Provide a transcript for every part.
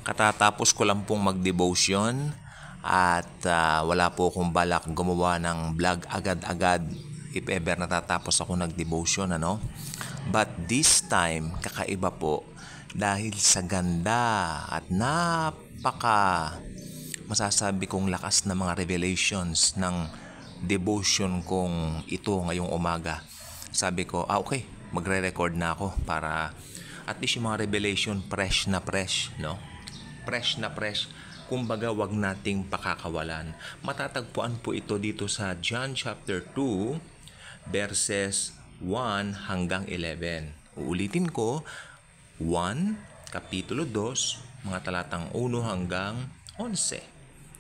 Katatapos ko lang pong mag-devotion at wala po akong balak gumawa ng vlog agad-agad if ever natatapos ako nag-devotion, ano? But this time, kakaiba po dahil sa ganda at masasabi kong lakas na mga revelations ng devotion kong ito ngayong umaga. Sabi ko, okay, magre-record na ako para at least yung mga revelation fresh, no? Fresh na fresh. Kumbaga, wag nating pakakawalan. Matatagpuan po ito dito sa John chapter 2, verses 1 hanggang 11. Uulitin ko, 1, kapitulo 2, mga talatang 1 hanggang 11.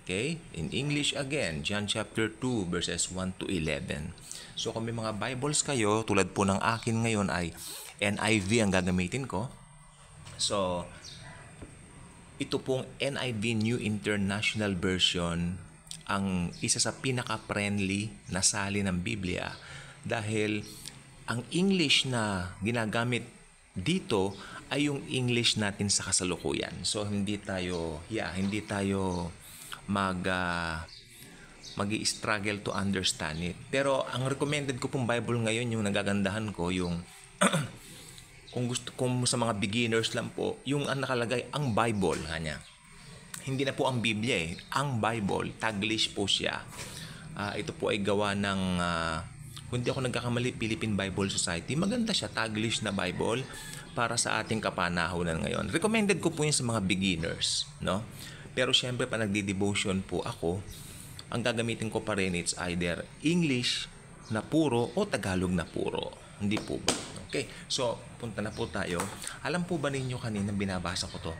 Okay? In English again, John chapter 2, verses 1 to 11. So kung may mga Bibles kayo, tulad po ng akin ngayon ay NIV ang gagamitin ko. So, ito pong NIV New International Version ang isa sa pinaka-friendly na salin ng Biblia dahil ang English na ginagamit dito ay yung English natin sa kasalukuyan. So hindi tayo mag-struggle to understand it. Pero ang recommended ko pong Bible ngayon, yung nagagandahan ko, yung kung sa mga beginners lang po, yung ang nakalagay, ang Bible, kanya. Hindi na po ang Biblia ang Bible, Taglish po siya. Ito po ay gawa ng, kung di ako nagkakamali, Philippine Bible Society. Maganda siya, Taglish na Bible para sa ating kapanahonan ngayon. Recommended ko po yun sa mga beginners, no? Pero syempre, pa nagdi-devotion po ako, ang gagamitin ko pa rin, it's either English na puro o Tagalog na puro. Hindi po ba? Okay, so punta na po tayo. Alam po ba ninyo kanina binabasa ko to?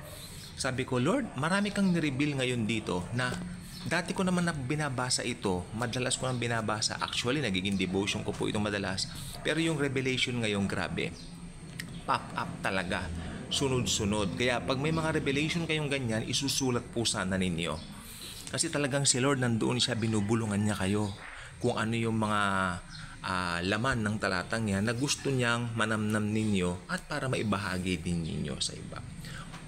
Sabi ko, Lord, marami kang nireveal ngayon dito na dati ko naman na binabasa ito, madalas ko nang binabasa. Actually, nagiging devotion ko po itong madalas. Pero yung revelation ngayon, grabe. Pop up talaga. Sunod-sunod. Kaya pag may mga revelation kayong ganyan, isusulat po sana ninyo. Kasi talagang si Lord nandoon siya, binubulungan niya kayo kung ano yung mga laman ng talatang yan na gusto niyang manamnam ninyo at para maibahagi din ninyo sa iba.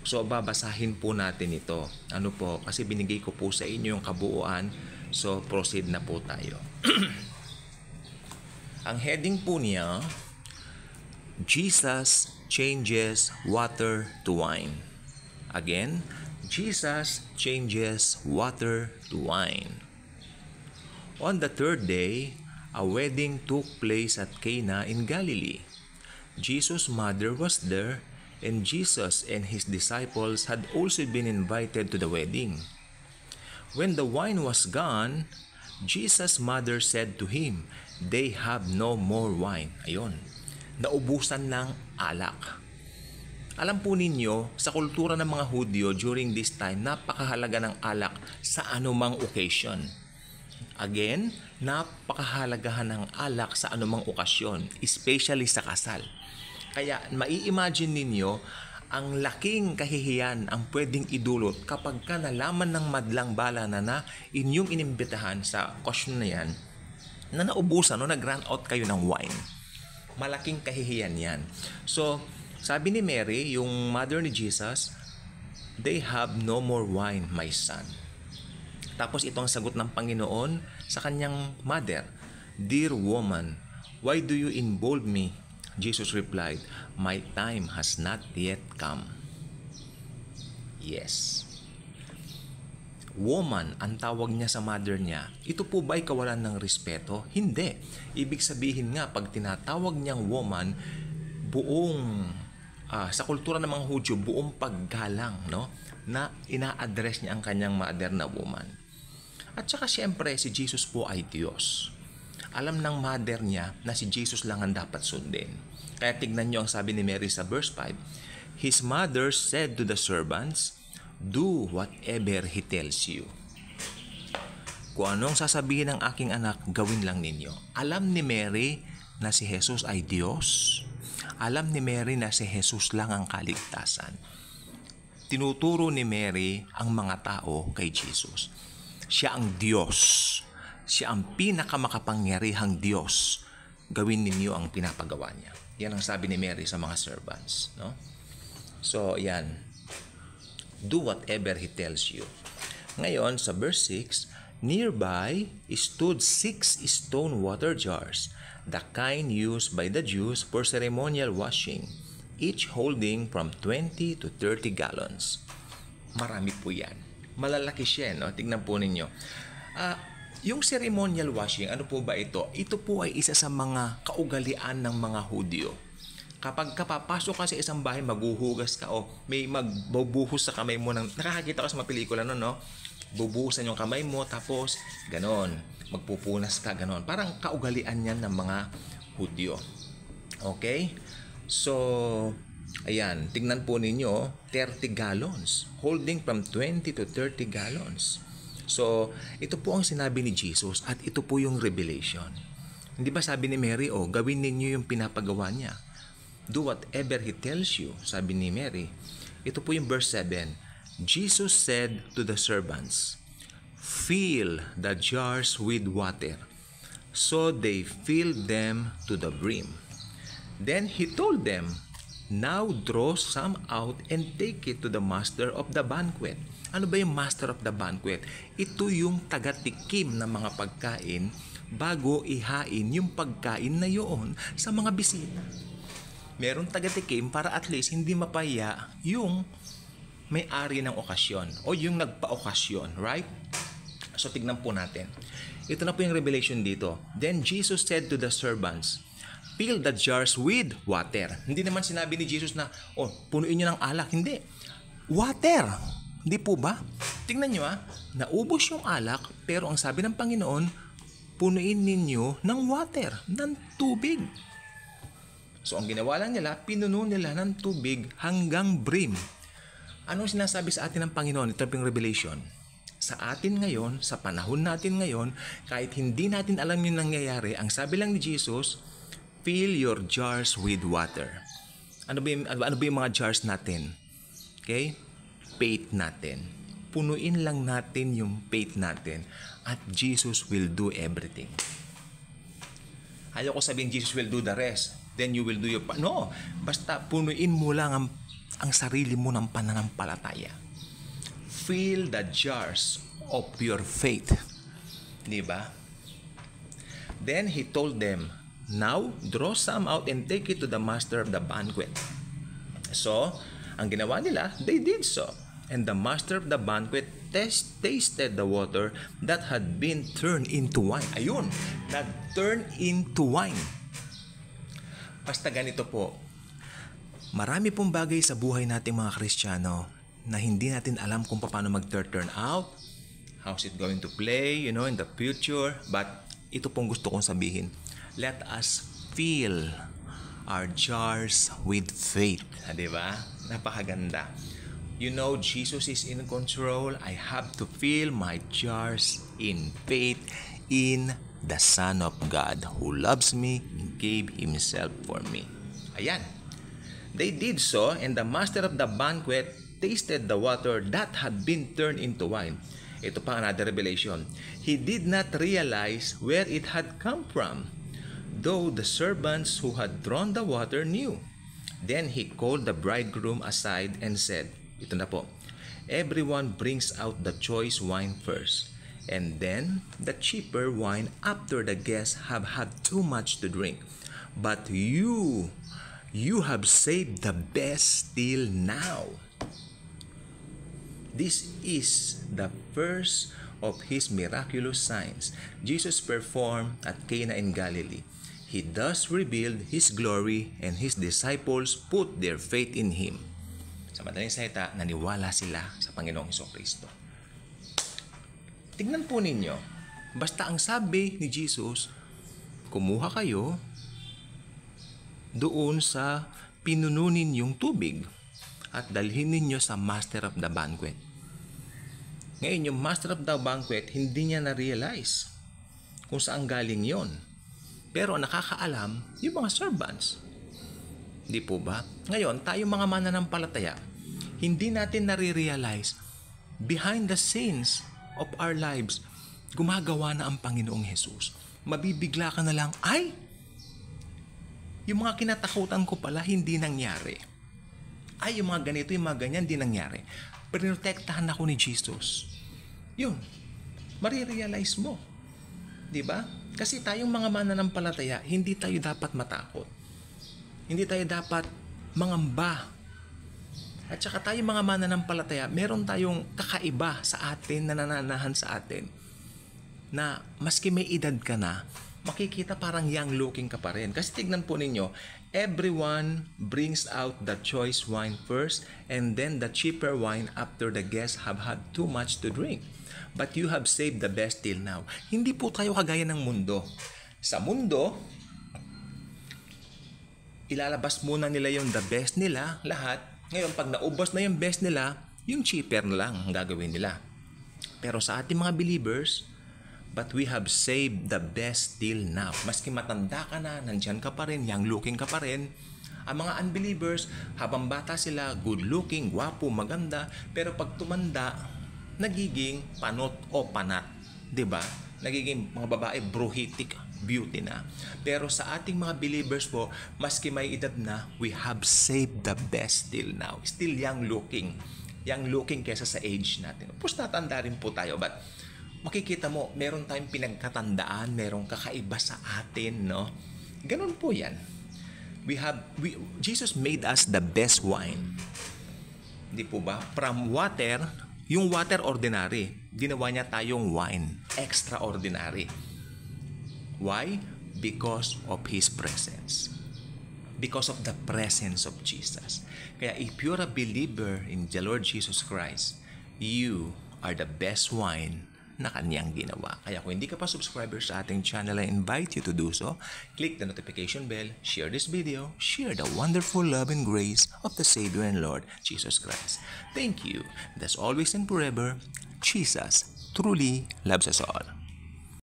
So, babasahin po natin ito. Ano po? Kasi binigay ko po sa inyo yung kabuuan. So, proceed na po tayo. Ang heading po niya, Jesus changes water to wine. Again, Jesus changes water to wine. On the third day, a wedding took place at Cana in Galilee. Jesus' mother was there, and Jesus and his disciples had also been invited to the wedding. When the wine was gone, Jesus' mother said to him, "They have no more wine." Ayun, naubusan ng alak. Alam po ninyo, sa kultura ng mga Hudyo during this time, napakahalaga ng alak sa anumang occasion. Again, napakahalagahan ng alak sa anumang okasyon, especially sa kasal. Kaya mai-imagine ninyo ang laking kahihiyan ang pwedeng idulot kapag ka nalaman ng madlang bala na inyong inimbitahan sa okasyon na yan, na naubusan o nag-run out kayo ng wine. Malaking kahihiyan yan. So, sabi ni Mary, yung mother ni Jesus, "They have no more wine, my son." Tapos ito ang sagot ng Panginoon sa kanyang mother, "Dear woman, why do you involve me?" Jesus replied, "My time has not yet come." Yes. Woman, ang tawag niya sa mother niya. Ito po ba ay kawalan ng respeto? Hindi. Ibig sabihin nga, pag tinatawag niyang woman, buong, sa kultura ng mga Hudyo, buong paggalang, no? Na ina-address niya ang kanyang mother na woman. At saka siyempre, si Jesus po ay Diyos. Alam ng mother niya na si Jesus lang ang dapat sundin. Kaya tignan niyo ang sabi ni Mary sa verse 5. His mother said to the servants, "Do whatever he tells you." Kung anong sasabihin ng aking anak, gawin lang ninyo. Alam ni Mary na si Jesus ay Diyos. Alam ni Mary na si Jesus lang ang kaligtasan. Tinuturo ni Mary ang mga tao kay Jesus. Siya ang Diyos. Siya ang pinakamakapangyarihang Diyos. Gawin ninyo ang pinapagawa niya. Yan ang sabi ni Mary sa mga servants, no? So, yan. Do whatever He tells you. Ngayon, sa verse 6, nearby stood 6 stone water jars, the kind used by the Jews for ceremonial washing, each holding from 20 to 30 gallons. Marami po yan. Malalaki siya, no? Tignan po ninyo. Yung ceremonial washing, ano po ba ito? Ito po ay isa sa mga kaugalian ng mga Hudyo. Kapag kapapasok ka sa isang bahay, maghuhugas ka o may magbubuhos sa kamay mo. Nakakakita ka sa mga pelikula, no? Bubuhusan yung kamay mo, tapos ganon. Magpupunas ka, ganon. Parang kaugalian yan ng mga Hudyo. Okay? So, ayan, tingnan po ninyo, 30 gallons. Holding from 20 to 30 gallons. So, ito po ang sinabi ni Jesus at ito po yung revelation. Hindi ba sabi ni Mary, gawin ninyo yung pinapagawa niya. Do whatever He tells you, sabi ni Mary. Ito po yung verse 7. Jesus said to the servants, fill the jars with water. So they filled them to the brim. Then He told them, now draw some out and take it to the master of the banquet. Ano ba yung master of the banquet? Ito yung taga-tikim ng mga pagkain bago ihain yung pagkain na yun sa mga bisita. Meron taga-tikim para at least hindi mapaya yung may-ari ng okasyon o yung nagpa-okasyon, right? So tignan po natin. Ito na po yung revelation dito. Then Jesus said to the servants, fill the jars with water. Hindi naman sinabi ni Jesus na, punuin nyo ng alak. Hindi. Water. Hindi po ba? Tingnan nyo naubos yung alak, pero ang sabi ng Panginoon, punuin ninyo ng water, ng tubig. So ang ginawa lang nila, pinuno nila ng tubig hanggang brim. Anong sinasabi sa atin ng Panginoon? Ito yung revelation. Sa atin ngayon, sa panahon natin ngayon, kahit hindi natin alam yung nangyayari, ang sabi lang ni Jesus, fill your jars with water. Ano ba yung mga jars natin? Okay? Faith natin. Punuin lang natin yung faith natin at Jesus will do everything. Ayaw ko sabihin Jesus will do the rest. Then you will do your No. Basta punuin mo lang ang sarili mo ng pananampalataya. Fill the jars of your faith. Diba? Then He told them, now draw some out and take it to the master of the banquet. So, ang ginawa nila, they did so. And the master of the banquet tasted the water that had been turned into wine. Ayun, nag-turn into wine. Basta ganito po, marami pong bagay sa buhay nating mga Kristiyano na hindi natin alam kung paano mag-turn out, how's it going to play, in the future. But ito pong gusto kong sabihin, let us fill our jars with faith. Diba? Napakaganda. Jesus is in control. I have to fill my jars in faith in the Son of God who loves me and gave Himself for me. Ayan. They did so, and the master of the banquet tasted the water that had been turned into wine. Ito pa another revelation. He did not realize where it had come from, though the servants who had drawn the water knew. Then he called the bridegroom aside and said, ito na po, everyone brings out the choice wine first, and then the cheaper wine after the guests have had too much to drink. But you have saved the best till now. This is the first of His miraculous signs Jesus performed at Cana in Galilee. He thus revealed His glory, and His disciples put their faith in Him. Sa madaling salita, naniwala sila sa Panginoong Hesukristo. Tignan po ninyo, basta ang sabi ni Jesus, kumuha kayo doon sa pinununin yung tubig at dalhin ninyo sa master of the banquet. Ngayon, yung master of the banquet, hindi niya na-realize kung saan galing yon. Pero nakakaalam yung mga servants. Di po ba? Ngayon, tayo mga mananampalataya, hindi natin nare-realize behind the scenes of our lives, gumagawa na ang Panginoong Jesus. Mabibigla ka na lang, ay! Yung mga kinatakutan ko pala hindi nangyari. Ay, yung mga ganito, yung mga ganyan, di nangyari. Pinotektahan ako ni Jesus. Yun. Marirealize mo. Di ba? Kasi tayong mga mananampalataya, hindi tayo dapat matakot. Hindi tayo dapat mangamba. At saka tayong mga mananampalataya, meron tayong kakaiba sa atin na nananahan sa atin. Na maski may edad ka na, makikita parang young looking ka pa rin. Kasi tignan po ninyo, everyone brings out the choice wine first and then the cheaper wine after the guests have had too much to drink. But you have saved the best till now. Hindi po tayo kagaya ng mundo. Sa mundo, ilalabas muna nila yung the best nila, lahat. Ngayon, pag naubos na yung best nila, yung cheaper na lang ang gagawin nila. Pero sa ating mga believers, but we have saved the best till now. Maski matanda ka na, nandyan ka pa rin, young looking ka pa rin. Ang mga unbelievers, habang bata sila, good looking, gwapo, maganda. Pero pag tumanda, nagiging panot o panat. 'Di ba? Nagiging mga babae bruhitic beauty na. Pero sa ating mga believers po, maski may edad na, we have saved the best till now. Still young looking. Young looking kesa sa age natin. Of course, natanda rin po tayo, but makikita mo, meron tayong pinagkatandaan, merong kakaiba sa atin, no? Ganun po yan. Jesus made us the best wine. Di po ba? From water, yung water ordinary, ginawa niya tayong wine, extraordinary. Why? Because of His presence. Because of the presence of Jesus. Kaya if you're a believer in the Lord Jesus Christ, you are the best wine na Kanyang ginawa. Kaya kung hindi ka pa subscriber sa ating channel, I invite you to do so. Click the notification bell, share this video, share the wonderful love and grace of the Savior and Lord, Jesus Christ. Thank you. That's always and forever, Jesus truly loves us all.